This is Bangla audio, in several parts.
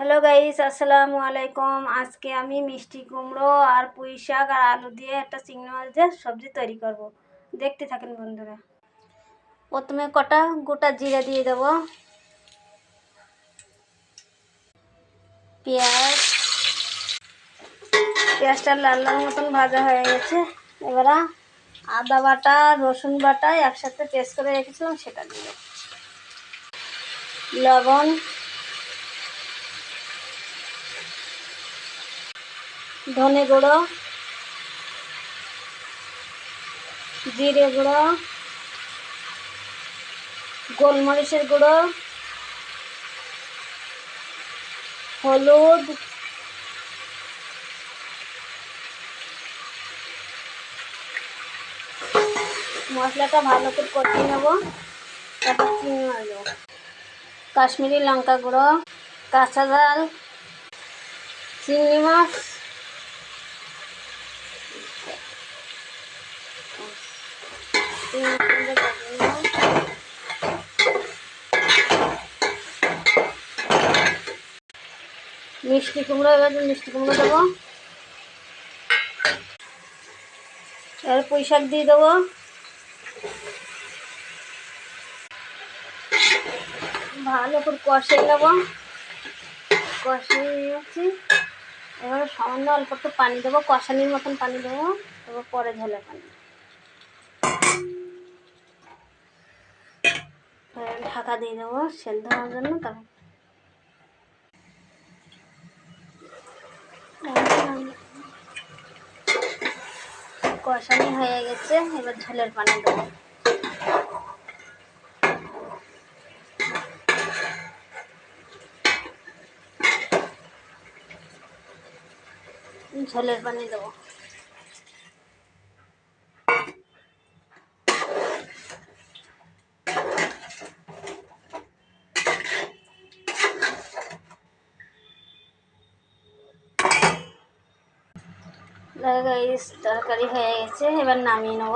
হ্যালো গাইস, আসসালামু আলাইকুম। আজকে আমি মিষ্টি কুমড়ো আর পুঁই শাক আর আলু দিয়ে একটা চিংড়ি মাছের সবজি তৈরি করব। দেখতে থাকেন বন্ধুরা। প্রথমে কটা গোটা জিরা দিয়ে দেব, পেঁয়াজটা লাল লাল মতন ভাজা হয়ে গেছে। এবারে আদা বাটা রসুন বাটা একসাথে পেস্ট করে রেখেছিলাম সেটা দিয়ে দেব, লবণ, ধনে গুঁড়ো, জিরে গুঁড়ো, গোলমরিচের গুঁড়ো, হলুদ, মশলাটা ভালো করে কষিয়ে নেব। তারপর চিংড়ি মাছ দেবো, কাশ্মীরি লঙ্কা গুঁড়ো, কাঁচা ঝাল, চিংড়ি মাছ, মিষ্টি কুমড়ো, এবার মিষ্টি কুমড়ো দেবো, এবার পুঁই শাক দিয়ে দেবো, ভালো করে কষিয়ে নেবো। কষিয়ে নিয়েছি, এবার সামান্য অল্প একটু পানি দেবো, কষানির মতন পানি দেবো, তারপর পরে ঝোলের পানি ঢাকা দিয়ে দেবো সেদ্ধ হওয়ার জন্য। তারপর কষানি হয়ে গেছে, এবার ঝোলের পানি দেবো। ঝোলের পানি দেবো, তরকারি হয়ে গেছে, এবার নামিয়ে নেব।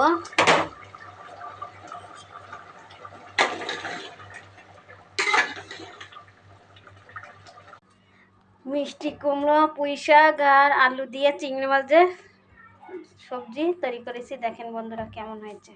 মিষ্টি কুমড়ো, পুঁই শাক আর আলু দিয়ে চিংড়ি মাছের সবজি তৈরি করেছি, দেখেন বন্ধুরা কেমন হয়েছে।